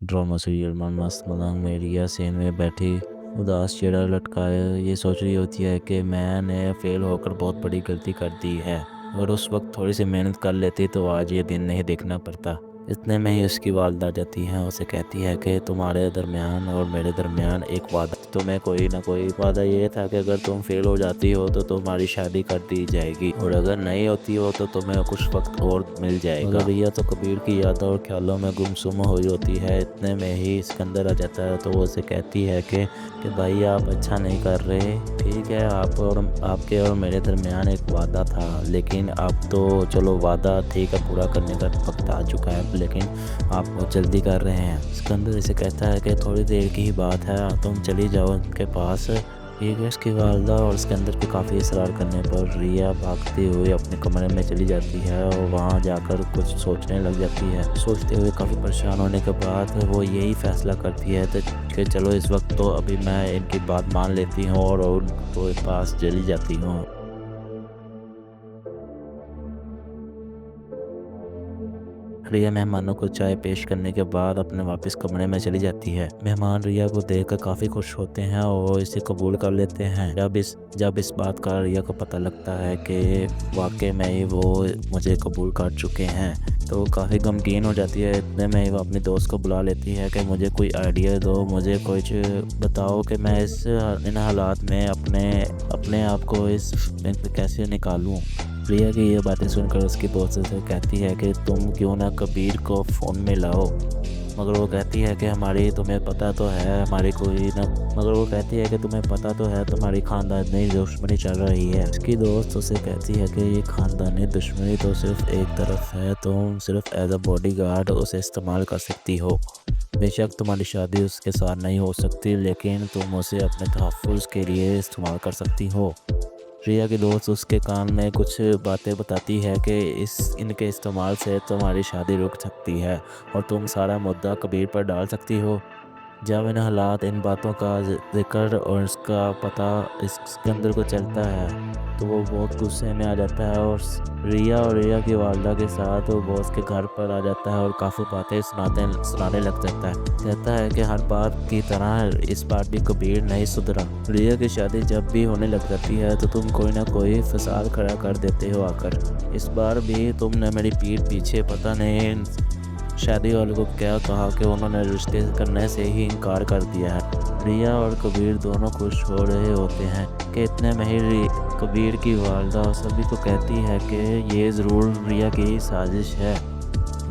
Drama serial मन मस्त मलंग में रिया सेन में बैठी उदास चेहरा लटकाए ये सोच रही होती है कि मैंने फेल होकर बहुत बड़ी गलती कर दी है। अगर उस वक्त थोड़ी सी मेहनत कर लेती तो आज ये दिन नहीं देखना पड़ता। इतने में ही उसकी वालदा जाती है, उसे कहती है कि तुम्हारे दरमियान और मेरे दरमियान एक वादा, तुम्हें कोई ना कोई वादा ये था कि अगर तुम फेल हो जाती हो तो तुम्हारी शादी कर दी जाएगी और अगर नहीं होती हो तो तुम्हें कुछ वक्त और मिल जाएगा। मगर रिया तो कबीर की यादों और ख्यालों में गुमसुम हुई होती है। इतने में ही सिकंदर आ जाता है तो वो उसे कहती है कि भाई आप अच्छा नहीं कर रहे। ठीक है, आपके और मेरे दरमियान एक वादा था, लेकिन अब तो चलो वादा ठीक है पूरा करने का वक्त आ चुका है, लेकिन आप बहुत जल्दी कर रहे हैं। सिकंदर इसे कहता है कि थोड़ी देर की ही बात है, तुम चली जाओ उनके पास। ठीक है, उसकी वालदा और सिकंदर के काफ़ी इसरार करने पर रिया भागती हुई अपने कमरे में चली जाती है और वहाँ जाकर कुछ सोचने लग जाती है। सोचते हुए काफ़ी परेशान होने के बाद वो यही फैसला करती है कि चलो इस वक्त तो अभी मैं इनकी बात मान लेती हूँ और उनके पास चली जाती हूँ। रिया मेहमानों को चाय पेश करने के बाद अपने वापस कमरे में चली जाती है। मेहमान रिया को देखकर काफ़ी खुश होते हैं और इसे कबूल कर लेते हैं। जब इस बात का रिया को पता लगता है कि वाकई में ही वो मुझे कबूल कर चुके हैं तो काफ़ी गमगीन हो जाती है। इतने में ही वो अपने दोस्त को बुला लेती है कि मुझे कोई आइडिया दो, मुझे कुछ बताओ कि मैं इन हालात में अपने अपने आप को इस कैसे निकालूं। प्रिया की ये बातें सुनकर उसकी दोस्त से कहती है कि तुम क्यों ना कबीर को फ़ोन में लाओ। मगर वो कहती है कि तुम्हें पता तो है हमारी कोई ना मगर वो कहती है कि तुम्हें पता तो है तुम्हारी ख़ानदानी दुश्मनी चल रही है। उसकी दोस्त उसे कहती है कि ये ख़ानदानी दुश्मनी तो सिर्फ एक तरफ है, तुम सिर्फ एज अ बॉडीगार्ड उसे इस्तेमाल कर सकती हो। बेशक तुम्हारी शादी उसके साथ नहीं हो सकती, लेकिन तुम उसे अपने तहफ़्फ़ुज़ के लिए इस्तेमाल कर सकती हो। रिया की दोस्त उसके कान में कुछ बातें बताती है कि इनके इस्तेमाल से तुम्हारी शादी रुक सकती है और तुम सारा मुद्दा कबीर पर डाल सकती हो। जब इन बातों का जिक्र और इसका पता इस सिकंदर को चलता है तो वो बहुत गुस्से में आ जाता है और रिया की वालदा के साथ वो बॉस के घर पर आ जाता है और काफ़ी बातें सुनाने लग जाता है। कहता है कि हर बार की तरह इस बार भी कबीर नहीं सुधरा। रिया की शादी जब भी होने लग जाती है तो तुम कोई ना कोई फसाद खड़ा कर देते हो आकर। इस बार भी तुमने मेरी पीठ पीछे पता नहीं शादी वालों को क्या कहा कि उन्होंने रिश्ते करने से ही इनकार कर दिया है। रिया और कबीर दोनों खुश हो रहे होते हैं कि इतने में ही कबीर की वालदा सभी को कहती है कि ये ज़रूर रिया की साजिश है।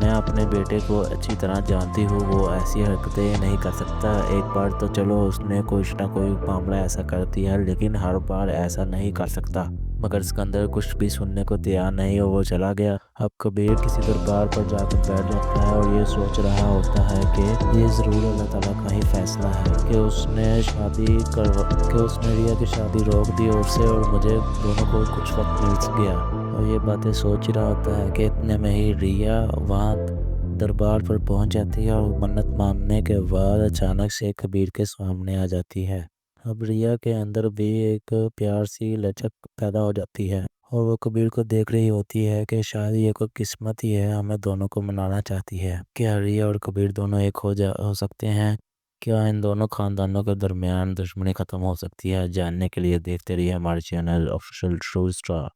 मैं अपने बेटे को अच्छी तरह जानती हूँ, वो ऐसी हरकतें नहीं कर सकता। एक बार तो चलो उसने कुछ ना कोई मामला ऐसा कर दिया, लेकिन हर बार ऐसा नहीं कर सकता। मगर सिकंदर कुछ भी सुनने को तैयार नहीं और वो चला गया। अब कबीर किसी दरबार पर जाकर बैठ जाता है और ये सोच रहा होता है कि ये ज़रूर अल्लाह ताला का ही फैसला है कि उसने रिया की शादी रोक दी और उससे और मुझे दोनों को कुछ वक्त मिल गया। और ये बातें सोच ही रहा होता है कि इतने में ही रिया वहाँ दरबार पर पहुंच जाती है और मन्नत मांगने के बाद अचानक से कबीर के सामने आ जाती है। अब रिया के अंदर भी एक प्यार सी लचक पैदा हो जाती है और वो कबीर को देख रही होती है कि शायद ये कोई किस्मत ही है, हमें दोनों को मनाना चाहती है। क्या रिया और कबीर दोनों एक हो सकते हैं? क्या इन दोनों खानदानों के दरमियान दुश्मनी खत्म हो सकती है? जानने के लिए देखते रहिए हमारे चैनल ऑफिशियल ट्रू स्टार।